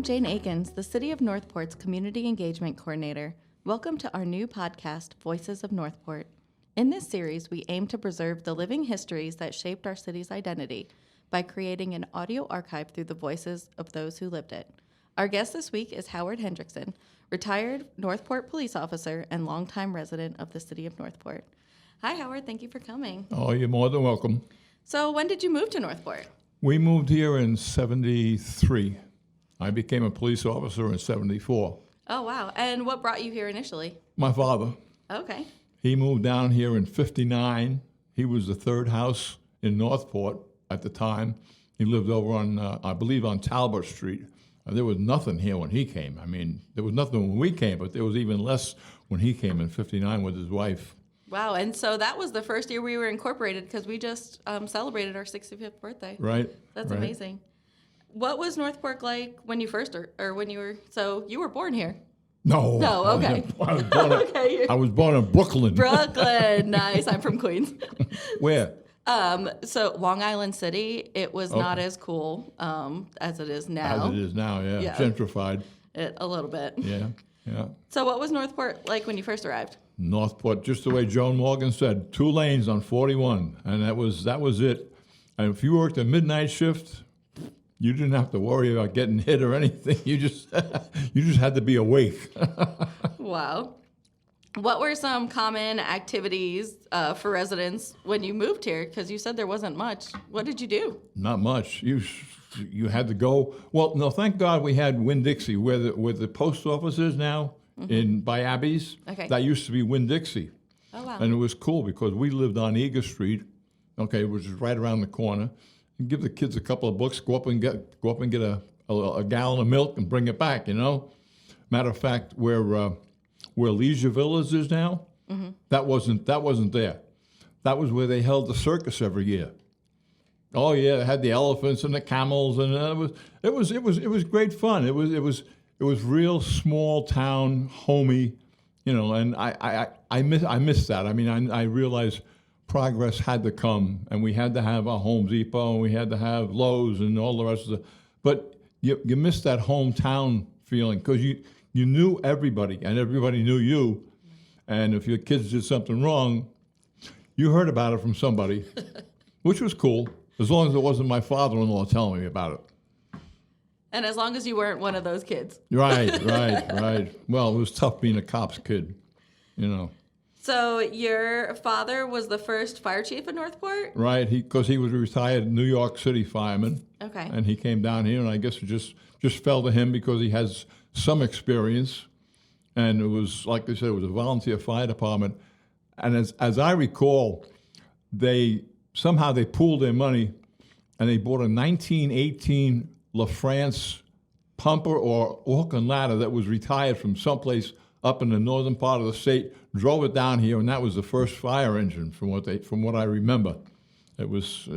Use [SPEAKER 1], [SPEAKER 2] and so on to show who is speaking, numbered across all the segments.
[SPEAKER 1] Jane Akins, the City of Northport's Community Engagement Coordinator. Welcome to our new podcast, Voices of Northport. In this series, we aim to preserve the living histories that shaped our city's identity by creating an audio archive through the voices of those who lived it. Our guest this week is Howard Henriksen, retired Northport police officer and longtime resident of the City of Northport. Hi, Howard. Thank you for coming.
[SPEAKER 2] Oh, you're more than welcome.
[SPEAKER 1] So when did you move to Northport?
[SPEAKER 2] We moved here in 73. I became a police officer in 74.
[SPEAKER 1] Oh, wow. And what brought you here initially?
[SPEAKER 2] My father.
[SPEAKER 1] Okay.
[SPEAKER 2] He moved down here in 59. He was the third house in Northport at the time. He lived over on, I believe, on Talbot Street. There was nothing here when he came. I mean, there was nothing when we came, but there was even less when he came in 59 with his wife.
[SPEAKER 1] Wow, and so that was the first year we were incorporated because we just celebrated our 65th birthday.
[SPEAKER 2] Right.
[SPEAKER 1] That's
[SPEAKER 2] right.
[SPEAKER 1] amazing. What was Northport like when you first, or when you were, so you were born here?
[SPEAKER 2] No.
[SPEAKER 1] No, okay.
[SPEAKER 2] I was born in Brooklyn.
[SPEAKER 1] Brooklyn, nice. I'm from Queens.
[SPEAKER 2] Where?
[SPEAKER 1] So Long Island City, it was not as cool as it is now.
[SPEAKER 2] As it is now, yeah. Gentrified.
[SPEAKER 1] A little bit.
[SPEAKER 2] Yeah.
[SPEAKER 1] So what was Northport like when you first arrived?
[SPEAKER 2] Northport, just the way Joan Morgan said, 2 lanes on 41, and that was it. And if you worked a midnight shift, you didn't have to worry about getting hit or anything. You just had to be awake.
[SPEAKER 1] Wow. What were some common activities for residents when you moved here? Because you said there wasn't much. What did you do?
[SPEAKER 2] Not much. You had to go. Well, no, thank God we had Winn-Dixie, where the post office is now by Abbey's.
[SPEAKER 1] Okay.
[SPEAKER 2] That used to be Winn-Dixie.
[SPEAKER 1] Oh, wow.
[SPEAKER 2] And it was cool because we lived on Eager Street, which is right around the corner. And give the kids a couple of books, go up and get a gallon of milk and bring it back, Matter of fact, where Leisure Villas is now, that wasn't there. That was where they held the circus every year. Oh yeah, it had the elephants and the camels, and it was great fun. It was real small town, homey, and I miss that. I mean, I realized progress had to come, and we had to have a Home Depot, and we had to have Lowe's and all the rest of it. But you miss that hometown feeling because you knew everybody, and everybody knew you. And if your kids did something wrong, you heard about it from somebody, which was cool, as long as it wasn't my father-in-law telling me about it.
[SPEAKER 1] And as long as you weren't one of those kids.
[SPEAKER 2] Right. Well, it was tough being a cop's kid,
[SPEAKER 1] So your father was the first fire chief in Northport?
[SPEAKER 2] Right, because he was a retired New York City fireman.
[SPEAKER 1] Okay.
[SPEAKER 2] And he came down here, and I guess it just fell to him because he has some experience. And it was, like they said, it was a volunteer fire department. And as I recall, they pooled their money, and they bought a 1918 LaFrance pumper or hook and ladder that was retired from someplace up in the northern part of the state, drove it down here, and that was the first fire engine from what I remember. It was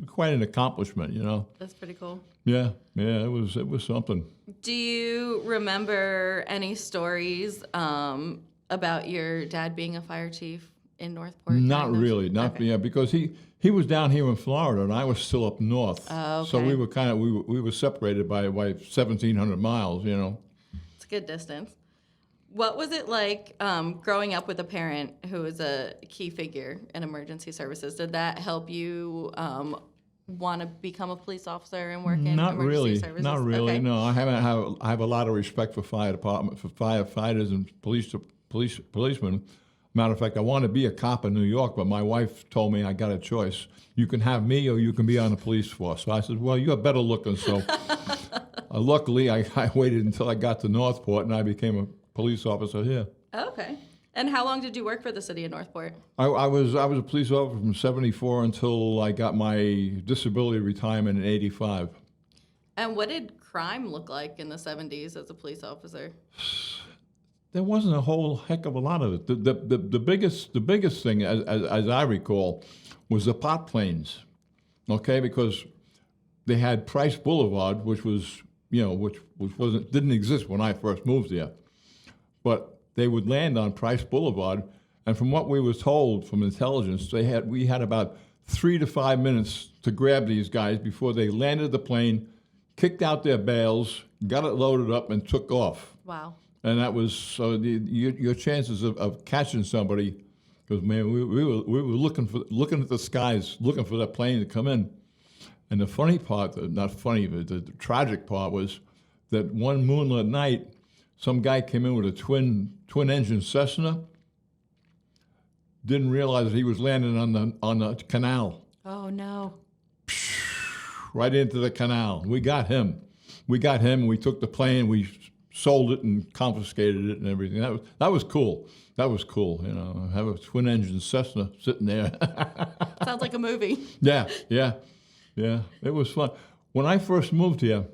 [SPEAKER 2] quite an accomplishment,
[SPEAKER 1] That's pretty cool.
[SPEAKER 2] Yeah, it was something.
[SPEAKER 1] Do you remember any stories about your dad being a fire chief in Northport?
[SPEAKER 2] Not really,
[SPEAKER 1] okay.
[SPEAKER 2] because he was down here in Florida, and I was still up north.
[SPEAKER 1] Oh, okay.
[SPEAKER 2] So we were we were separated by 1,700 miles,
[SPEAKER 1] It's a good distance. What was it like growing up with a parent who was a key figure in emergency services? Did that help you want to become a police officer and work in emergency services?
[SPEAKER 2] Not really.
[SPEAKER 1] Okay.
[SPEAKER 2] No, I have a lot of respect for fire department, for firefighters and policemen. Matter of fact, I wanted to be a cop in New York, but my wife told me I got a choice. You can have me, or you can be on the police force. So I said, well, you're better looking. So luckily, I waited until I got to Northport, and I became a police officer here.
[SPEAKER 1] Okay. And how long did you work for the city of Northport?
[SPEAKER 2] I was a police officer from 74 until I got my disability retirement in 85.
[SPEAKER 1] And what did crime look like in the 70s as a police officer?
[SPEAKER 2] There wasn't a whole heck of a lot of it. The biggest thing, as I recall, was the pot planes. Okay, because they had Price Boulevard, which was which didn't exist when I first moved there, but they would land on Price Boulevard, and from what we were told from intelligence, we had about 3 to 5 minutes to grab these guys before they landed the plane, kicked out their bales, got it loaded up, and took off.
[SPEAKER 1] Wow.
[SPEAKER 2] And that was so your chances of catching somebody, because man, we were looking at the skies, looking for that plane to come in. And the funny part, not funny, but the tragic part was that one moonlit night, some guy came in with a twin engine Cessna. Didn't realize he was landing on the canal.
[SPEAKER 1] Oh no.
[SPEAKER 2] Right into the canal. We got him. And we took the plane. We sold it and confiscated it and everything. That was cool. That was cool. You know, have a twin engine Cessna sitting there.
[SPEAKER 1] Sounds like a movie.
[SPEAKER 2] Yeah. It was fun. When I first moved here,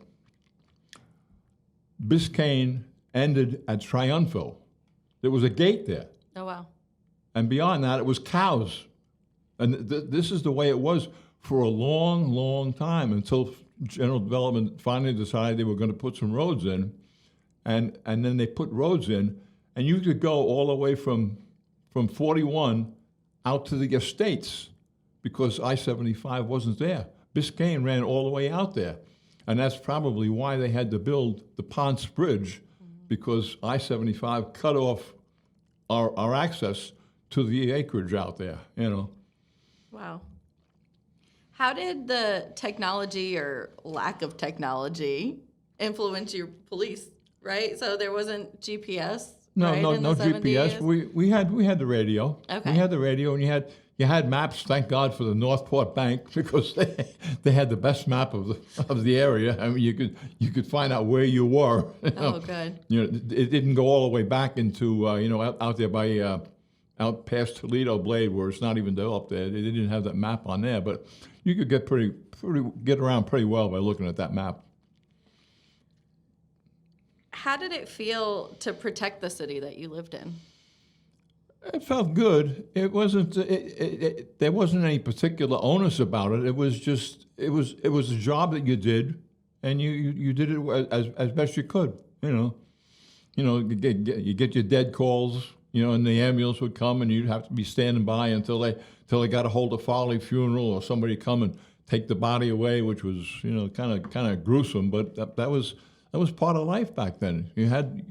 [SPEAKER 2] Biscayne ended at Triunfo. There was a gate there.
[SPEAKER 1] Oh wow.
[SPEAKER 2] And beyond that, it was cows. And this is the way it was for a long, long time until General Development finally decided they were going to put some roads in. And then they put roads in, and you could go all the way from 41 out to the estates because I-75 wasn't there. Biscayne ran all the way out there. And that's probably why they had to build the Ponce Bridge, because I-75 cut off our access to the acreage out there, you know.
[SPEAKER 1] Wow. How did the technology or lack of technology influence your police, right? So there wasn't GPS,
[SPEAKER 2] No,
[SPEAKER 1] right,
[SPEAKER 2] no,
[SPEAKER 1] in
[SPEAKER 2] no
[SPEAKER 1] the
[SPEAKER 2] GPS.
[SPEAKER 1] 70s?
[SPEAKER 2] We had the radio.
[SPEAKER 1] Okay.
[SPEAKER 2] We had the radio, and you had maps. Thank God for the Northport Bank, because they had the best map of the area. I mean, you could find out where you were.
[SPEAKER 1] Oh, good.
[SPEAKER 2] You know, it didn't go all the way back into out there by out past Toledo Blade, where it's not even developed there. They didn't have that map on there, but you could get around pretty well by looking at that map.
[SPEAKER 1] How did it feel to protect the city that you lived in?
[SPEAKER 2] It felt good. It wasn't. There wasn't any particular onus about it. It was just. It was a job that you did, and you did it as best you could. You get your dead calls. You know, and the ambulance would come, and you'd have to be standing by until they got a hold of Farley Funeral, or somebody come and take the body away, which was kind of gruesome. But that was part of life back then. You had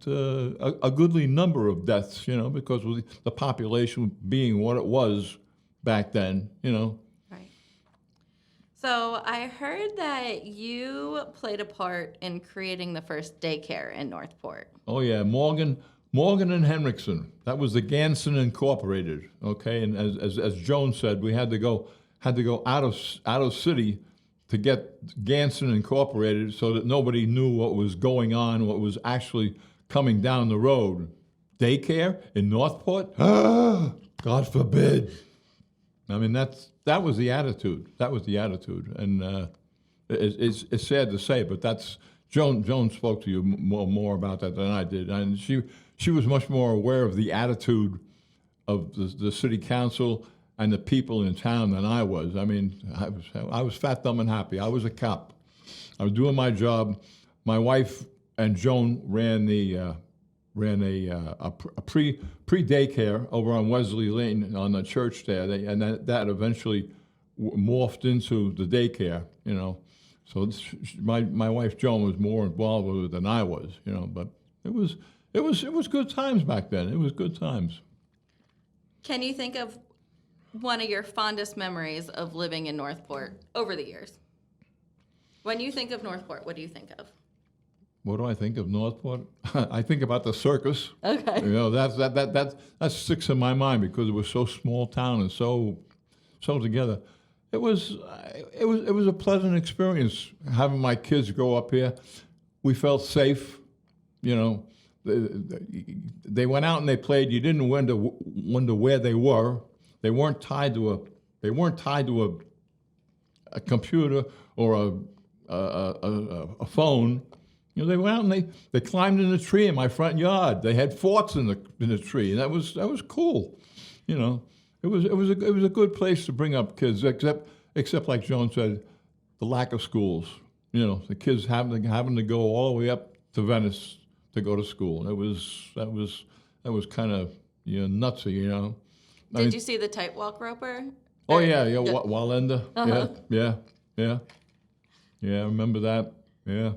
[SPEAKER 2] a goodly number of deaths, because with the population being what it was back then,
[SPEAKER 1] Right. So I heard that you played a part in creating the first daycare in Northport.
[SPEAKER 2] Oh yeah, Morgan and Henriksen. That was the Ganson Incorporated. Okay, and as Joan said, we had to go out of city to get Ganson Incorporated, so that nobody knew what was going on, what was actually coming down the road. Daycare in Northport? God forbid. I mean, that was the attitude. That was the attitude, and it's sad to say, but that's Joan spoke to you more about that than I did, and she was much more aware of the attitude of the city council and the people in town than I was. I mean, I was fat, dumb, and happy. I was a cop. I was doing my job. My wife and Joan ran a pre daycare over on Wesley Lane on the church there, and that eventually morphed into the daycare. So my wife Joan was more involved with it than I was. But it was good times back then. It was good times.
[SPEAKER 1] Can you think of one of your fondest memories of living in Northport over the years? When you think of Northport, what do you think of?
[SPEAKER 2] What do I think of Northport? I think about the circus.
[SPEAKER 1] Okay.
[SPEAKER 2] That sticks in my mind because it was so small town and so together. It was a pleasant experience having my kids grow up here. We felt safe. They went out and they played. You didn't wonder where they were. They weren't tied to a computer or a phone. They went out and they climbed in a tree in my front yard. They had forts in the tree, and that was cool. It was a good place to bring up kids, except like Joan said, the lack of schools. The kids having to go all the way up to Venice to go to school. That was kind of nutsy.
[SPEAKER 1] Did you see the tightrope roper?
[SPEAKER 2] Oh yeah, Walenda.
[SPEAKER 1] Uh-huh.
[SPEAKER 2] Yeah. Yeah, I remember that. Yeah.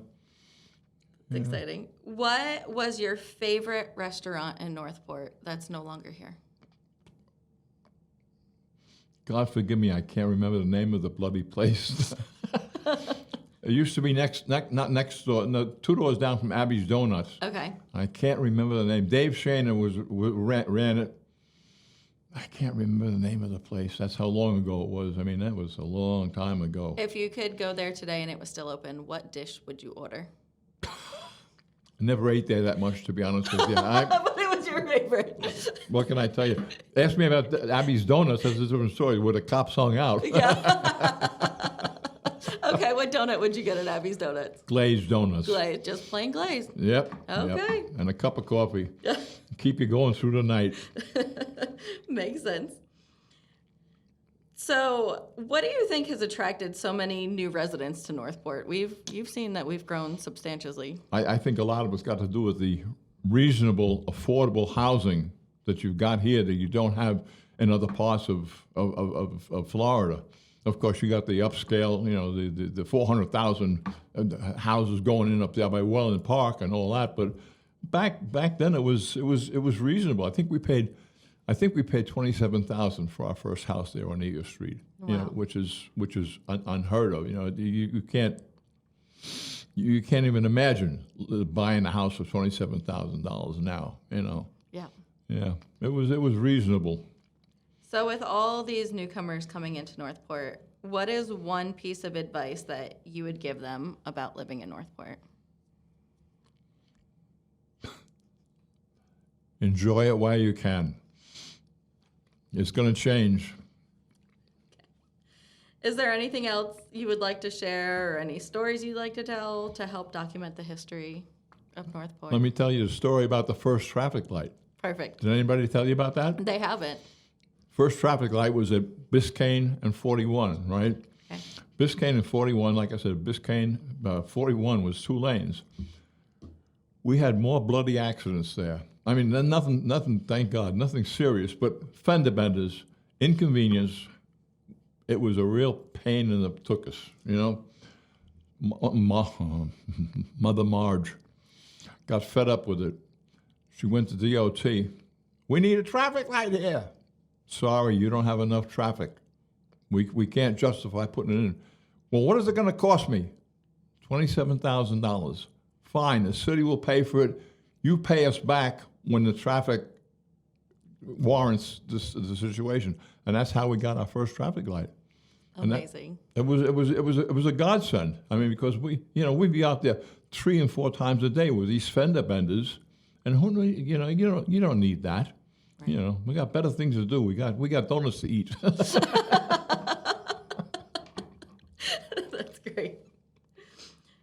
[SPEAKER 1] It's exciting. What was your favorite restaurant in Northport that's no longer here?
[SPEAKER 2] God forgive me, I can't remember the name of the bloody place. It used to be not next door, no, 2 doors down from Abby's Donuts.
[SPEAKER 1] Okay.
[SPEAKER 2] I can't remember the name. Dave Shaner ran it. I can't remember the name of the place. That's how long ago it was. I mean, that was a long time ago.
[SPEAKER 1] If you could go there today and it was still open, what dish would you order?
[SPEAKER 2] I never ate there that much, to be honest with you.
[SPEAKER 1] But it was your favorite.
[SPEAKER 2] What can I tell you? Ask me about Abby's Donuts. That's a different story, where the cops hung out.
[SPEAKER 1] Yeah. Okay, what donut would you get at Abby's Donuts?
[SPEAKER 2] Glazed donuts.
[SPEAKER 1] Glazed, just plain glazed.
[SPEAKER 2] Yep.
[SPEAKER 1] Okay.
[SPEAKER 2] Yep. And a cup of coffee. Keep you going through the night.
[SPEAKER 1] Makes sense. So, what do you think has attracted so many new residents to Northport? You've seen that we've grown substantially.
[SPEAKER 2] I think a lot of it's got to do with the reasonable, affordable housing that you've got here that you don't have in other parts of Florida. Of course, you got the upscale, the 400,000 houses going in up there by Welland Park and all that. But back then it was reasonable. I think we paid $27,000 for our first house there on Eagle Street.
[SPEAKER 1] Wow.
[SPEAKER 2] Which is unheard of. You can't even imagine buying a house for $27,000 now.
[SPEAKER 1] Yeah.
[SPEAKER 2] Yeah, it was reasonable.
[SPEAKER 1] So with all these newcomers coming into Northport, what is one piece of advice that you would give them about living in Northport?
[SPEAKER 2] Enjoy it while you can. It's going to change.
[SPEAKER 1] Is there anything else you would like to share or any stories you'd like to tell to help document the history of Northport?
[SPEAKER 2] Let me tell you the story about the first traffic light.
[SPEAKER 1] Perfect.
[SPEAKER 2] Did anybody tell you about that?
[SPEAKER 1] They haven't.
[SPEAKER 2] First traffic light was at Biscayne and 41, right?
[SPEAKER 1] Okay.
[SPEAKER 2] Biscayne and 41, like I said, Biscayne 41 was 2 lanes. We had more bloody accidents there. I mean, nothing, thank God, nothing serious, but fender benders, inconvenience. It was a real pain in the tuchus, Mother Marge got fed up with it. She went to DOT. We need a traffic light here. Sorry, you don't have enough traffic. We can't justify putting it in. Well, what is it going to cost me? $27,000. Fine, the city will pay for it. You pay us back when the traffic warrants the situation, and that's how we got our first traffic light.
[SPEAKER 1] Amazing.
[SPEAKER 2] It was a godsend. I mean, because we'd be out there 3 and 4 times a day with these fender benders, and you don't need that. Right. We got better things to do. We got donuts to eat.
[SPEAKER 1] That's great.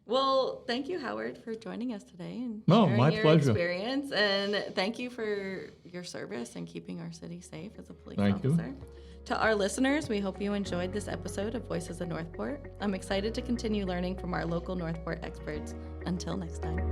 [SPEAKER 1] Well, thank you, Howard, for joining us today and sharing
[SPEAKER 2] my
[SPEAKER 1] your
[SPEAKER 2] pleasure.
[SPEAKER 1] experience. And thank you for your service and keeping our city safe as a police
[SPEAKER 2] Thank
[SPEAKER 1] officer.
[SPEAKER 2] you.
[SPEAKER 1] To our listeners, we hope you enjoyed this episode of Voices of Northport. I'm excited to continue learning from our local Northport experts. Until next time.